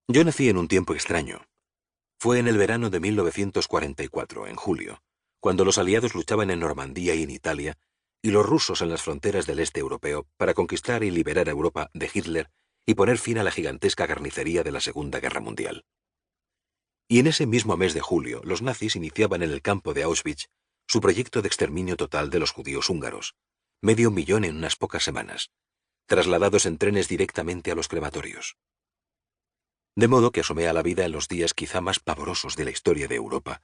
Yo nací en un tiempo extraño. Fue en el verano de 1944, en julio, cuando los aliados luchaban en Normandía y en Italia, y los rusos en las fronteras del este europeo para conquistar y liberar a Europa de Hitler y poner fin a la gigantesca carnicería de la Segunda Guerra Mundial. Y en ese mismo mes de julio, los nazis iniciaban en el campo de Auschwitz su proyecto de exterminio total de los judíos húngaros, 500.000 en unas pocas semanas, trasladados en trenes directamente a los crematorios. De modo que asomé a la vida en los días quizá más pavorosos de la historia de Europa,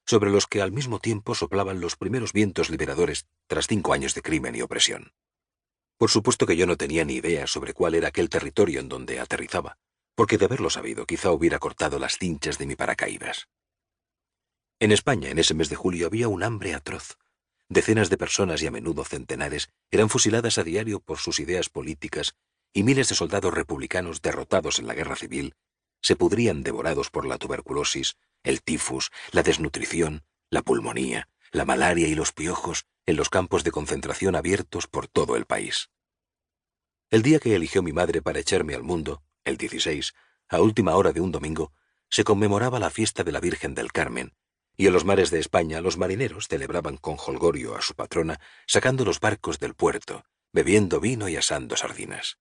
sobre los que al mismo tiempo soplaban los primeros vientos liberadores tras 5 años de crimen y opresión. Por supuesto que yo no tenía ni idea sobre cuál era aquel territorio en donde aterrizaba, porque de haberlo sabido quizá hubiera cortado las cinchas de mi paracaídas. En España, en ese mes de julio, había un hambre atroz. Decenas de personas y a menudo centenares eran fusiladas a diario por sus ideas políticas y miles de soldados republicanos derrotados en la guerra civil se pudrían devorados por la tuberculosis, el tifus, la desnutrición, la pulmonía, la malaria y los piojos en los campos de concentración abiertos por todo el país. El día que eligió mi madre para echarme al mundo, el 16, a última hora de un domingo, se conmemoraba la fiesta de la Virgen del Carmen, y en los mares de España los marineros celebraban con jolgorio a su patrona, sacando los barcos del puerto, bebiendo vino y asando sardinas.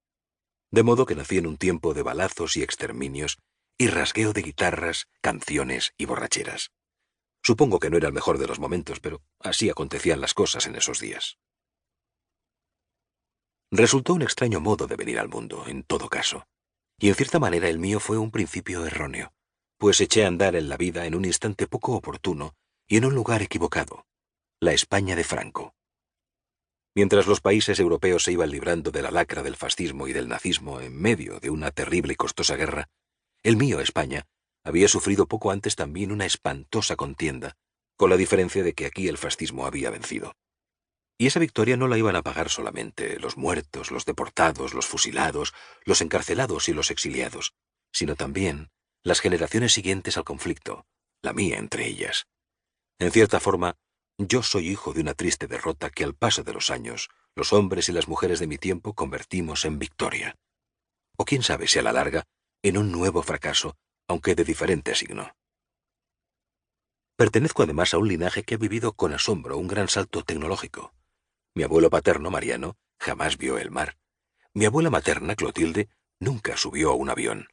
De modo que nací en un tiempo de balazos y exterminios, y rasgueo de guitarras, canciones y borracheras. Supongo que no era el mejor de los momentos, pero así acontecían las cosas en esos días. Resultó un extraño modo de venir al mundo, en todo caso, y en cierta manera el mío fue un principio erróneo, pues eché a andar en la vida en un instante poco oportuno y en un lugar equivocado, la España de Franco. Mientras los países europeos se iban librando de la lacra del fascismo y del nazismo en medio de una terrible y costosa guerra, el mío, España, había sufrido poco antes también una espantosa contienda, con la diferencia de que aquí el fascismo había vencido. Y esa victoria no la iban a pagar solamente los muertos, los deportados, los fusilados, los encarcelados y los exiliados, sino también las generaciones siguientes al conflicto, la mía entre ellas. En cierta forma, yo soy hijo de una triste derrota que al paso de los años, los hombres y las mujeres de mi tiempo convertimos en victoria. O quién sabe si a la larga, en un nuevo fracaso, aunque de diferente signo. Pertenezco además a un linaje que ha vivido con asombro un gran salto tecnológico. Mi abuelo paterno, Mariano, jamás vio el mar. Mi abuela materna, Clotilde, nunca subió a un avión.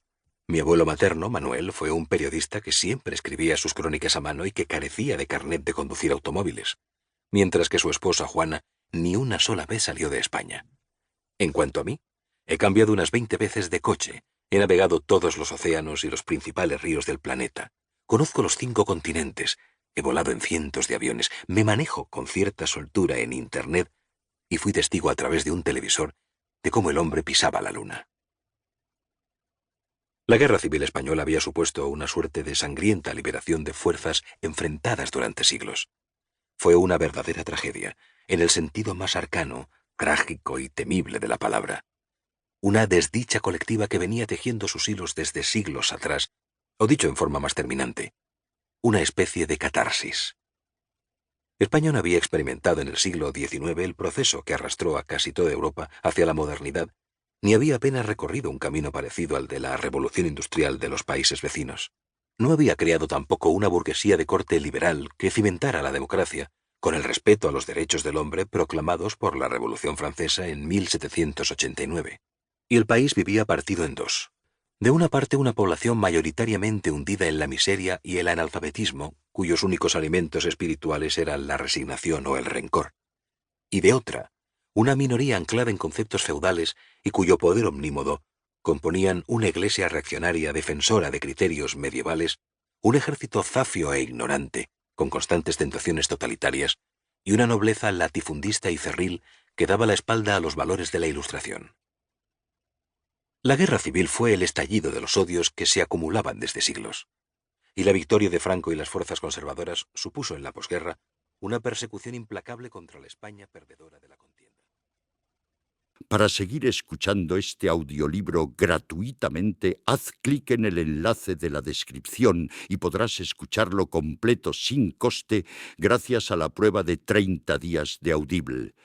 Mi abuelo materno, Manuel, fue un periodista que siempre escribía sus crónicas a mano y que carecía de carnet de conducir automóviles, mientras que su esposa, Juana, ni una sola vez salió de España. En cuanto a mí, he cambiado unas 20 veces de coche, he navegado todos los océanos y los principales ríos del planeta, conozco los 5 continentes, he volado en cientos de aviones, me manejo con cierta soltura en Internet y fui testigo a través de un televisor de cómo el hombre pisaba la luna. La Guerra Civil Española había supuesto una suerte de sangrienta liberación de fuerzas enfrentadas durante siglos. Fue una verdadera tragedia, en el sentido más arcano, trágico y temible de la palabra. Una desdicha colectiva que venía tejiendo sus hilos desde siglos atrás, o dicho en forma más terminante, una especie de catarsis. España no había experimentado en el siglo XIX el proceso que arrastró a casi toda Europa hacia la modernidad, ni había apenas recorrido un camino parecido al de la revolución industrial de los países vecinos. No había creado tampoco una burguesía de corte liberal que cimentara la democracia, con el respeto a los derechos del hombre proclamados por la Revolución Francesa en 1789. Y el país vivía partido en dos. De una parte, una población mayoritariamente hundida en la miseria y el analfabetismo, cuyos únicos alimentos espirituales eran la resignación o el rencor. Y de otra, una minoría anclada en conceptos feudales y cuyo poder omnímodo componían una iglesia reaccionaria defensora de criterios medievales, un ejército zafio e ignorante, con constantes tentaciones totalitarias, y una nobleza latifundista y cerril que daba la espalda a los valores de la Ilustración. La guerra civil fue el estallido de los odios que se acumulaban desde siglos, y la victoria de Franco y las fuerzas conservadoras supuso en la posguerra una persecución implacable contra la España perdedora de la contienda. Para seguir escuchando este audiolibro gratuitamente, haz clic en el enlace de la descripción y podrás escucharlo completo sin coste gracias a la prueba de 30 días de Audible.